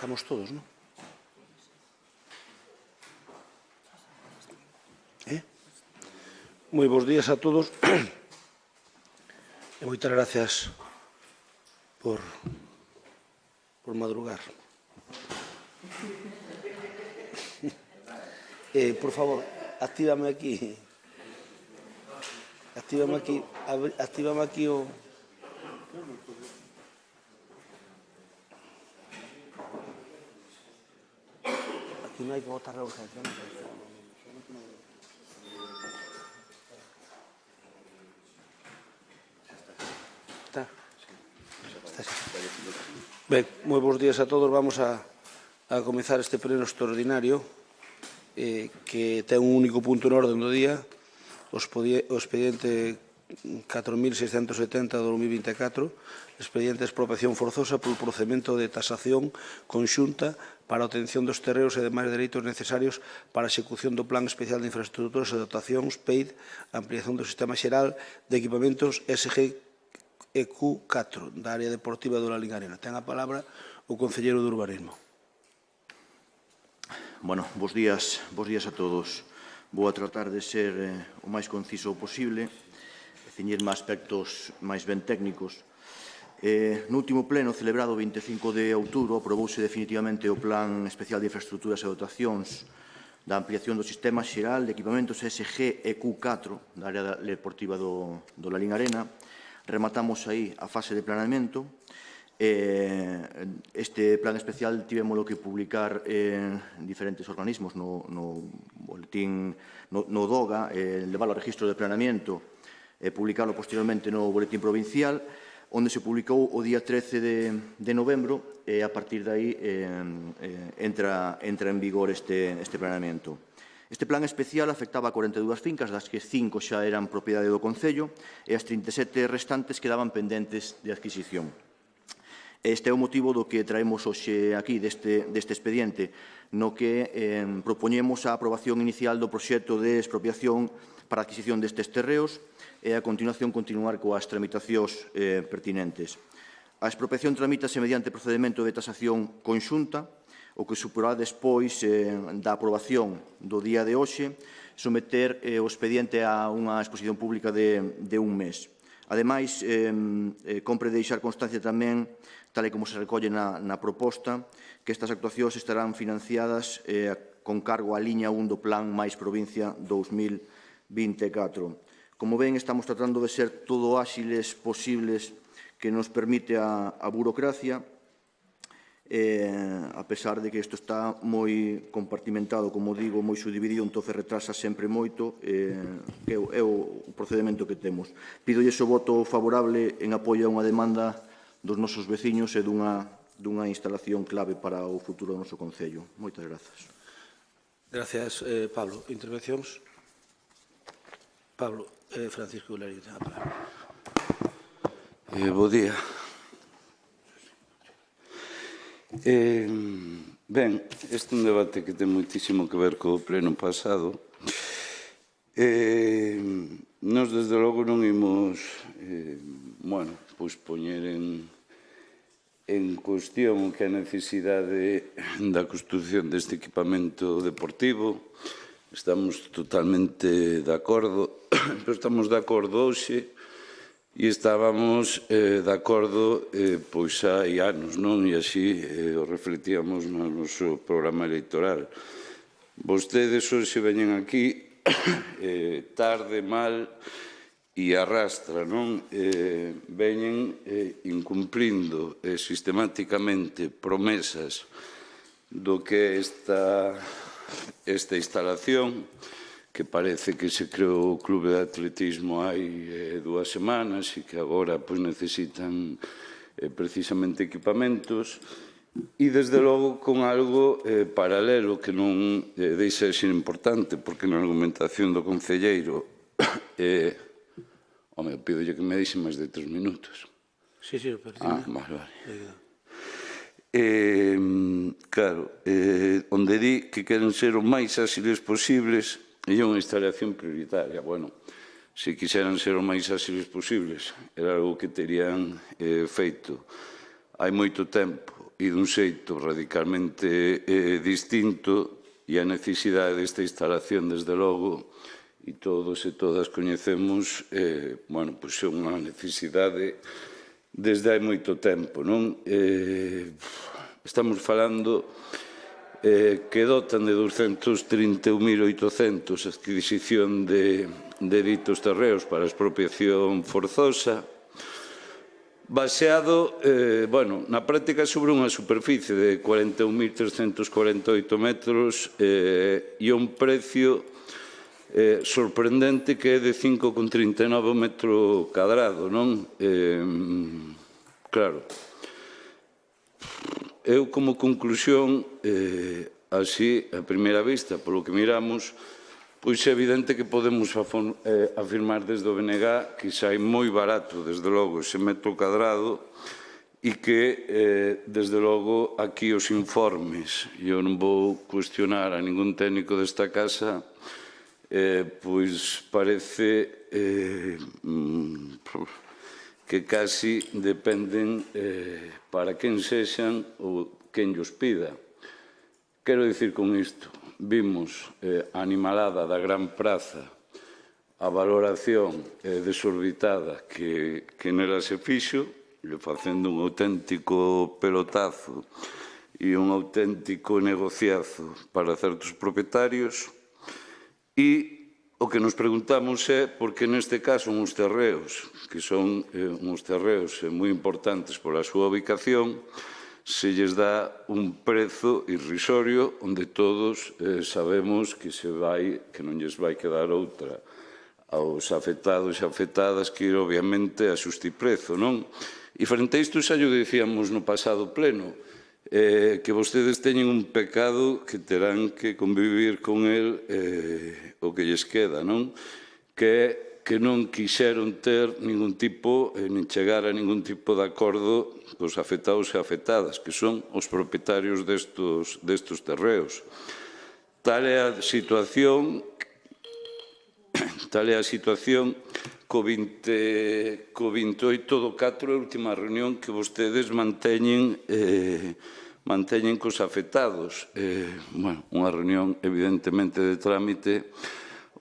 Estamos todos, non? Moi bons días a todos e moitas gracias por madrugar. Por favor, actívame aquí o... Aquí non hai que votar a urgencia, non? Ben, moi bons días a todos. Vamos a comezar este pleno extraordinario que ten un único punto en orden do día, o expediente 4.670 do 2024, expediente de expropiación forzosa polo procedimento de tasación conxunta para a obtención dos terreos e demais dereitos necesarios para a execución do Plan Especial de Infraestructuras e Dotacións PEID, ampliación do Sistema Xeral de Equipamentos SGEQ4 da área deportiva do Lalín Arena. Ten a palabra o concelleiro de Urbanismo. Bueno, bons días a todos. Vou a tratar de ser o máis conciso posible e ceñirme a aspectos máis ben técnicos. No último pleno, celebrado o 25 de outubro, aprobouse definitivamente o Plan Especial de Infraestructuras e Dotacións da ampliación do Sistema Xeral de Equipamentos SGEQ4 da área deportiva do Lalín Arena. Rematamos aí a fase de planeamento. Este plan especial tivémolo que publicar en diferentes organismos no boletín, no DOGA, leválo ao registro de planeamento e publicarlo posteriormente no boletín provincial, onde se publicou o día 13 de novembro e a partir de aí entra en vigor este planeamento. Este plan especial afectaba a 42 fincas, das que 5 xa eran propiedade do Concello e as 37 restantes quedaban pendentes de adquisición. Este é o motivo do que traemos hoxe aquí deste expediente, no que propoñemos a aprobación inicial do proxecto de expropiación para a adquisición destes terreos e a continuación continuar coas tramitacións pertinentes. A expropiación tramítase mediante procedimento de tasación conxunta, o que suporá despois da aprobación do día de hoxe someter o expediente a unha exposición pública de un mes. Ademais, compre deixar constancia tamén, tal e como se recolle na proposta, que estas actuacións estarán financiadas con cargo á liña 1 do Plan máis Provincia 2024. Como ven, estamos tratando de ser todo áxiles posibles que nos permite a burocracia, a pesar de que isto está moi compartimentado, como digo, moi subdividido, entón retrasa sempre moito, é o procedimento que temos. Pídolle o voto favorable en apoio a unha demanda dos nosos veciños e dunha instalación clave para o futuro do noso Concello. Moitas grazas. Gracias, Pablo. Intervencións? Pablo, Francisco Hilario, ten a palabra. Bo día. Ben, este é un debate que ten moitísimo que ver co pleno pasado. Nos, desde logo, non imos poñer en cuestión que a necesidade da construción deste equipamento deportivo. Estamos totalmente de acordo, pero estamos de acordo hoxe e estábamos de acordo pois hai anos, non? E así o refletíamos no noso programa electoral. Vostedes hoxe veñen aquí tarde, mal e arrastra, non? Veñen incumprindo sistemáticamente promesas do que é esta instalación, que parece que se creou o clube de atletismo hai 2 semanas e que agora necesitan precisamente equipamentos e, desde logo, con algo paralelo que non deixa de ser importante, porque na argumentación do concelleiro pídolle que me deixe máis de 3 minutos. Sí, pero... Vale. Claro, onde di que queren ser o máis áxiles posibles e é unha instalación prioritaria. Bueno, se quixeran ser o máis áxiles posibles, era algo que terían feito hai moito tempo. e dun xeito radicalmente distinto, e a necesidade desta instalación, desde logo, e todos e todas coñecemos, bueno, pois é unha necesidade desde hai moito tempo, non? Estamos falando que dotan de 231.800 a adquisición de ditos terreos para a expropiación forzosa, baseado, bueno, na práctica sobre unha superficie de 41.348 metros e un precio sorprendente que é de 5,39 metro cadrado, non? Claro, eu como conclusión, así, a primeira vista, polo que miramos, pois é evidente que podemos afirmar desde o BNG que sai moi barato, desde logo, ese metro cadrado e que, desde logo, aquí os informes, eu non vou cuestionar a ningún técnico desta casa, pois parece que casi dependen para quen sexan ou quen llos pida. Quero dicir con isto, vimos a animalada da Gran Praza, a valoración desorbitada que nela se fixo, facendo un auténtico pelotazo e un auténtico negociazo para certos propietarios, e o que nos preguntamos é por que neste caso uns terreos, que son uns terreos moi importantes pola súa ubicación, se lles dá un prezo irrisorio onde todos sabemos que non lles vai quedar outra aos afectados e afectadas que ir obviamente a xustiprezo, non? E frente a isto xa llo dicíamos no pasado pleno, que vostedes teñen un pecado que terán que convivir con el o que lles queda, non? Que é que non quixeron ter ningún tipo, nin chegar a ningún tipo de acordo cos afectados e afectadas, que son os propietarios destos terreos. Tal é a situación co 28 do 4, a última reunión que vostedes manteñen cos afectados. Bueno, unha reunión evidentemente de trámite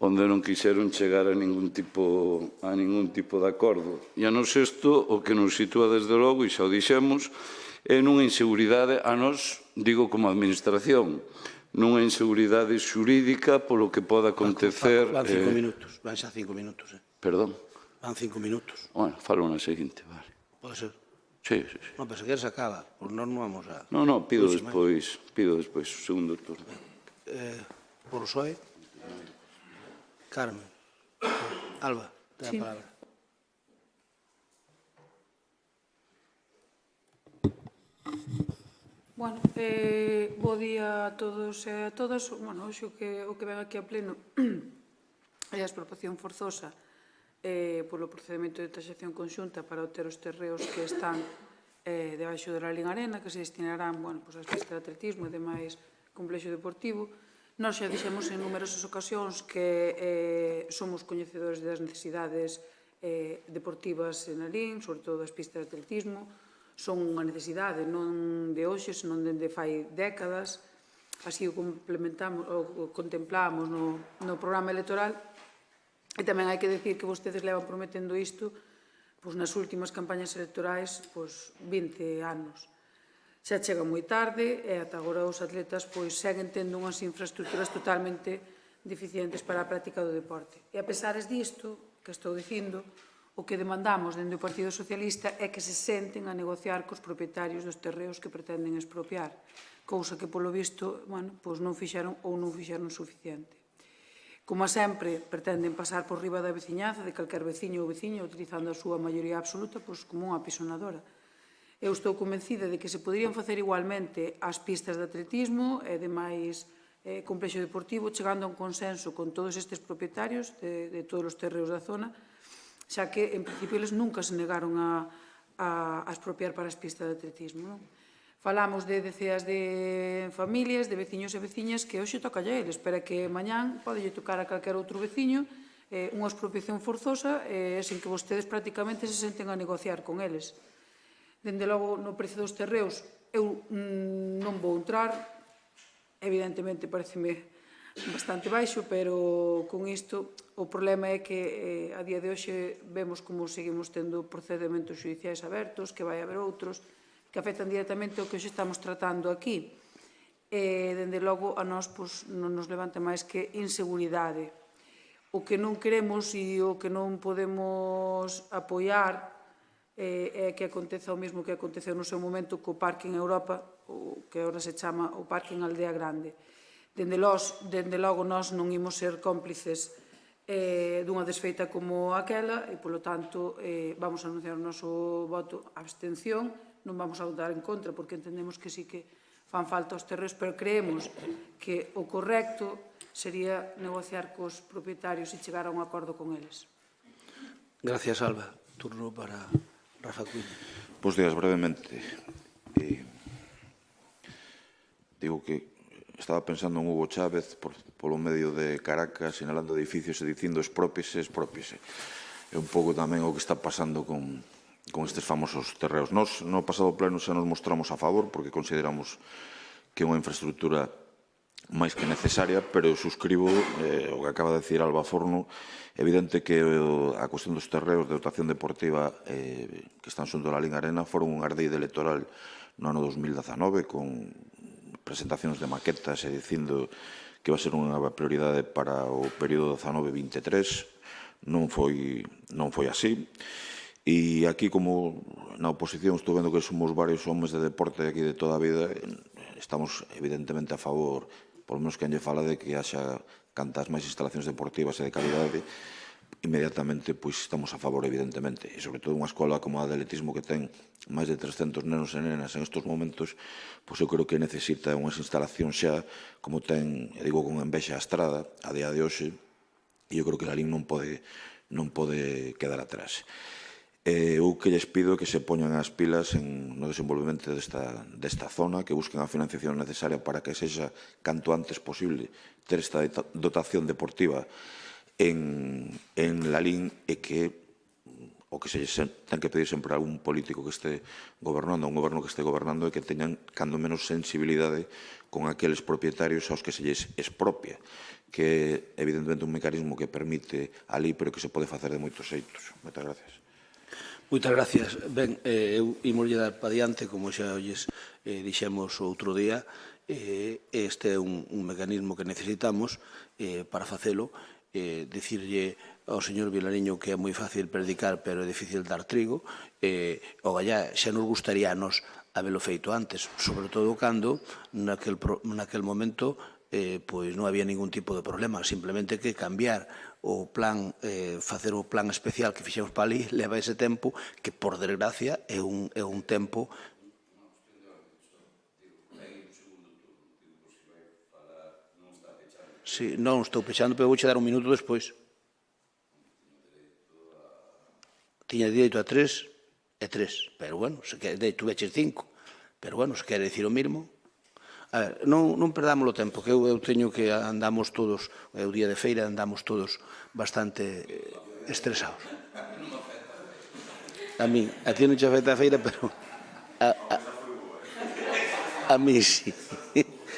onde non quixeron chegar a ningún tipo de acordo. E a nos isto, o que nos sitúa desde logo, e xa o dixemos, é nunha inseguridade, a nos, digo como administración, nunha inseguridade xurídica polo que poda acontecer... Van 5 minutos, van xa 5 minutos. Perdón? Van 5 minutos. Bueno, falo na seguinte, vale. Pode ser? Sí. Non, pero se queres acaba, por non vamos a... Non, pido despois o segundo turno. Por o PSOE? Carmen. Alba, ten a palabra. Bueno, bo día a todos e a todas. Bueno, hoxe o que ven aquí a pleno é a expropiación forzosa polo procedimento de taxación conxunta para obter os terreos que están debaixo da Lalín Arena, que se destinarán ás pistas de atletismo e demais complexo deportivo. Nós xa dixemos en numerosas ocasións que somos coñecedores das necesidades deportivas en Lalín, sobre todo das pistas de atletismo. Son unha necesidade non de hoxe, senón dende fai décadas. Así o contemplamos no programa electoral. E tamén hai que decir que vostedes levan prometendo isto nas últimas campañas electorais 20 anos. Xa chega moi tarde e ata agora os atletas seguen tendo unhas infraestructuras totalmente deficientes para a práctica do deporte. E a pesares disto, que estou dicindo, o que demandamos dende o Partido Socialista é que se senten a negociar cos propietarios dos terreos que pretenden expropiar, cousa que, polo visto, non fixeron ou non fixeron suficiente. Como sempre, pretenden pasar por riba da veciñanza de calquer veciño ou veciña utilizando a súa maioría absoluta como unha pisonadora. Eu estou convencida de que se poderían facer igualmente as pistas de atletismo e demais complexo deportivo, chegando a un consenso con todos estes propietarios de todos os terreos da zona, xa que, en principio, eles nunca se negaron a expropiar para as pistas de atletismo. Falamos de deceas de familias, de veciños e veciñas que hoxe toca a eles, pero que mañán pode tocar a calquer outro veciño unha expropiación forzosa sen que vostedes prácticamente se senten a negociar con eles. Dende logo, no precio dos terreos, eu non vou entrar, evidentemente pareceme bastante baixo, pero con isto o problema é que a día de hoxe vemos como seguimos tendo procedementos judiciais abertos, que vai haber outros, que afectan directamente o que hoxe estamos tratando aquí. Dende logo, a nós non nos levanta máis que inseguridade. O que non queremos e o que non podemos apoiar é que aconteza o mesmo que aconteceu no seu momento co Parking Europa, o que agora se chama o Parking Aldea Grande. Dende logo, nós non imos ser cómplices dunha desfeita como aquela e, polo tanto, vamos a anunciar o noso voto a abstención. Non vamos a votar en contra porque entendemos que sí que fan falta os terreos, pero creemos que o correcto sería negociar cos propietarios e chegar a un acordo con eles. Gracias, Alba. Turno para Rafa Cuín. Bos días, brevemente. Digo que estaba pensando en Hugo Chávez polo medio de Caracas, sinalando edificios e dicindo expropiese. É un pouco tamén o que está pasando con estes famosos terreos. Nos, no pasado pleno, xa nos mostramos a favor, porque consideramos que é unha infraestructura máis que necesaria, pero suscribo o que acaba de decir Alba Forno. É evidente que a cuestión dos terreos de dotación deportiva que están xunto da Liga Arena foron un ardeide electoral no ano 2019, con presentacións de maquetas e dicindo que va a ser unha prioridade para o período 19-23. Non foi así. E aquí, como na oposición, estou vendo que somos varios homes de deporte aquí de toda a vida, estamos evidentemente a favor, por lo menos que lle fala de que haxa cantas máis instalacións deportivas e de calidade, inmediatamente pois estamos a favor, evidentemente. E sobre todo unha escola como a de atletismo que ten máis de 300 nenos e nenas en estes momentos, pois eu creo que necesita unhas instalacións xa, como ten, e digo con envexa a Estrada, a día de hoxe, e eu creo que a LIN non pode quedar atrás. Eu que lles pido que se poñan as pilas no desenvolvemento desta zona, que busquen a financiación necesaria para que sexa canto antes posible ter esta dotación deportiva en la LIN, e que o que se ten que pedir sempre a un político que este gobernando, a un goberno que este gobernando, é que teñan cando menos sensibilidade con aqueles propietarios aos que se lles expropia, que é evidentemente un mecanismo que permite a lei, pero que se pode facer de moitos xeitos. Moitas gracias. Moitas gracias. Ben, eu imoslle dar para diante, como xa olles dixemos outro día, este é un mecanismo que necesitamos para facelo. Dicirlle ao señor Vilariño que é moi fácil predicar, pero é difícil dar trigo. O gallá xa nos gustaría a nos habelo feito antes, sobre todo cando naquel momento pois non había ningún tipo de problema, simplemente que cambiar o plan, facer o plan especial que fixemos para ali, leva ese tempo que, por desgracia, é un tempo. Sí, non estou pechando, pero vouche dar un minuto despois. Tiña direito a 3 e 3, pero bueno, tú veches 5, pero bueno, se quere dicir o mismo. A ver, non perdamos o tempo, que eu teño que andamos todos, é o día de feira, andamos todos bastante estresados. A ti non che afecta a feira, pero a mí sí.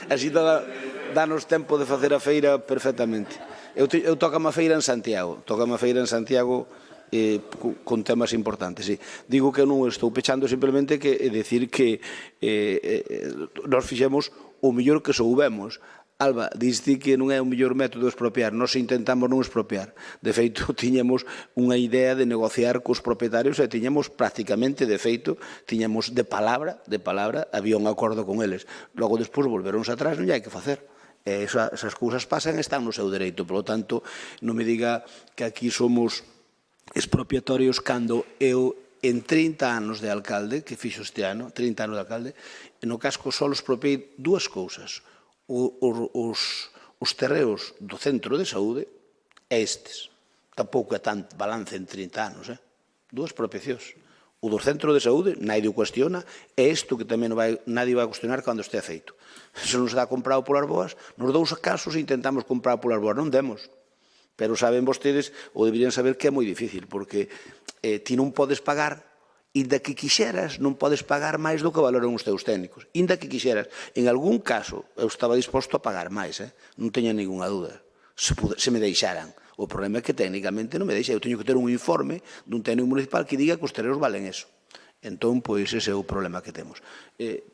Así danos tempo de facer a feira perfectamente. Eu tócame a feira en Santiago, con temas importantes, sí. Digo que non estou pechando, simplemente que decir que nós fixemos o mellor que soubemos. Alba, diste que non é o mellor método expropiar, nós intentamos non expropiar. De feito, tiñamos unha idea de negociar cos propietarios e tiñamos prácticamente, de feito, tiñamos de palabra, había un acordo con eles. Logo, despois, volveronse atrás, non hai que facer. Esas cousas pasan e están no seu dereito. Por lo tanto, non me diga que aquí somos expropiatorios cando eu, en 30 anos de alcalde, que fixo este ano, 30 anos de alcalde, no casco só expropiei dúas cousas. Os terreos do centro de saúde e estes. Tampouco é tan balance en 30 anos, Dúas expropiacións. O do centro de saúde, nadie o cuestiona, e isto que tamén nadie vai cuestionar cando este feito. Se non se dá comprado polas boas, nos dous casos intentamos comprar polas boas, non demos. Pero saben vostedes, ou deberían saber, que é moi difícil, porque ti non podes pagar Inda que quixeras, non podes pagar máis do que valoran os teus técnicos. Inda que quixeras. En algún caso, eu estaba disposto a pagar máis, non teña ninguna dúda, se me deixaran. O problema é que técnicamente non me deixa. Eu teño que ter un informe dun técnico municipal que diga que os terreos valen eso. Entón, pois, ese é o problema que temos.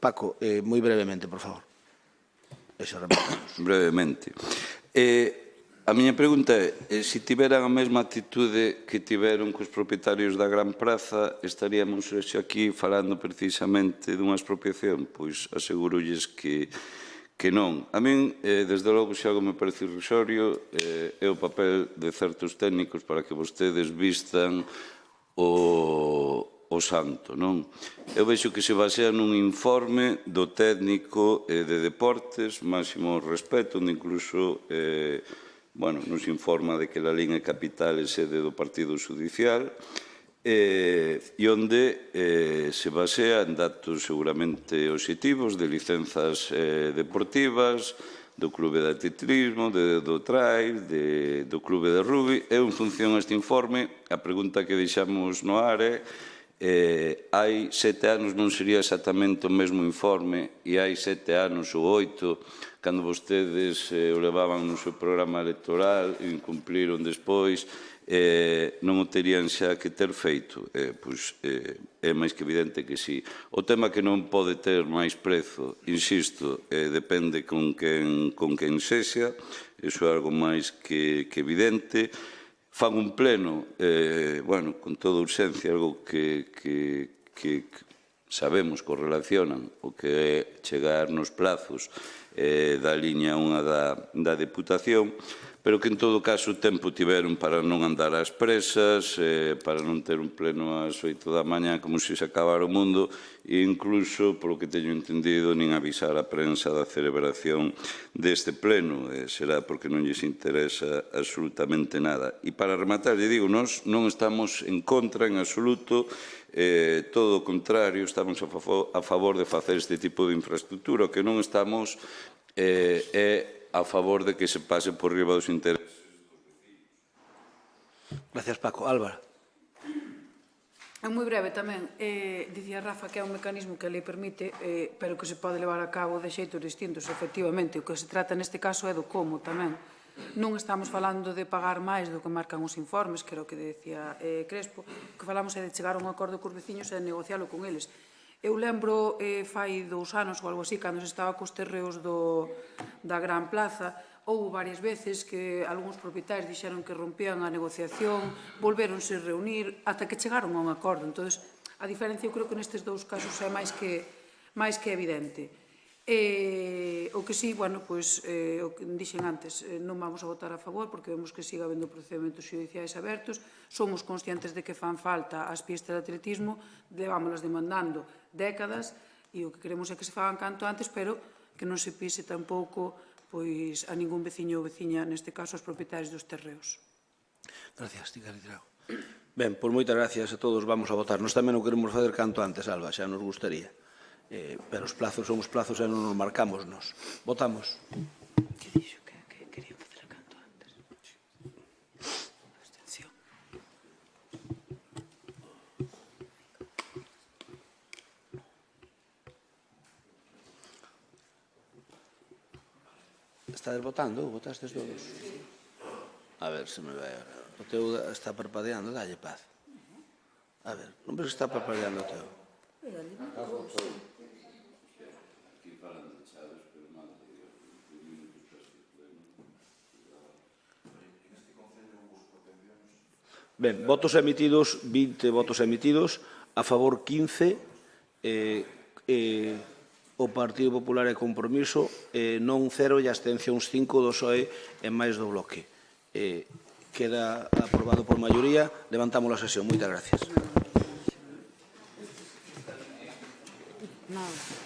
Paco, moi brevemente, por favor. Brevemente. A miña pregunta é, se tiveran a mesma actitude que tiveron cos propietarios da Gran Praza, estaríamos hoxe aquí falando precisamente dunha expropiación? Pois asegurolles que non. A min, desde logo, se algo me parece irrisorio, é o papel de certos técnicos para que vostedes vistan o santo, non? Eu vexo que se basea nun informe do técnico de deportes, máximo respeto, onde incluso nos informa de que la Lalín é capital e sede do Partido Judicial, e onde se basea en datos seguramente obxectivos de licenzas deportivas, do clube de atletismo, do trail, do clube de rugby. E en función a este informe, a pregunta que deixamos no ar é: hai 7 anos non sería exactamente o mesmo informe, e hai 7 anos ou 8, cando vostedes o levaban no seu programa electoral e incumpliron despois, non o terían xa que ter feito? Pois é máis que evidente que sí. O tema que non pode ter máis prezo, insisto, depende con quen sexa, iso é algo máis que evidente. Fan un pleno, con toda urxencia, algo que sabemos que relacionan, o que é chegar nos plazos da liña 1 da Deputación, pero que en todo caso o tempo tiveron para non andar ás presas, para non ter un pleno ás 8 da mañá como se acabara o mundo, e incluso, polo que teño entendido, nin avisar a prensa da celebración deste pleno. Será porque non lles interesa absolutamente nada. E para rematar, lle digo, nós non estamos en contra en absoluto, todo o contrario, estamos a favor de facer este tipo de infraestructura. O que non estamos é a favor de que se pase por riba dos intereses. Gracias, Paco. Álvaro. É moi breve tamén. Dicía Rafa que é un mecanismo que a lei permite, pero que se pode levar a cabo de xeitos distintos. Efectivamente, o que se trata neste caso é do como tamén. Non estamos falando de pagar máis do que marcan os informes, que era o que decía Crespo. O que falamos é de chegar a un acordo cos veciños e de negocialo con eles. Eu lembro, fai 2 anos ou algo así, cando se estaba cos terreos da Gran Plaza, houve varias veces que algúns propietarios dixeron que rompían a negociación, volvéronse reunir, ata que chegaron a un acordo. Entón, a diferencia, eu creo que nestes 2 casos é máis que evidente. O que sí, o que dixen antes, non vamos a votar a favor porque vemos que siga habendo procedementos xudiciais abertos, somos conscientes de que fan falta as pistas de atletismo, levámolas demandando décadas e o que queremos é que se fagan canto antes, pero que non se pise tampouco a ningún veciño ou veciña, neste caso os propietarios dos terreos. Gracias, Tica Litrao. Ben, pois moitas gracias a todos, vamos a votar. Nos tamén o queremos facer canto antes, Alba, xa nos gustaría. Pero os plazos son os plazos e non nos marcamos nos. Votamos. Que dixo que querían facer canto antes? Abstención. Estades votando? Votastes todos? A ver se me vai ahora. O teu está parpadeando, dalle paz. A ver, non ves que está parpadeando o teu? Ben, votos emitidos, 20 votos emitidos, a favor 15, o Partido Popular e Compromiso, non 0 e abstencións 5 do PSOE e máis do Bloque. Queda aprobado por maioría. Levantamos a sesión. Moitas gracias. Nada.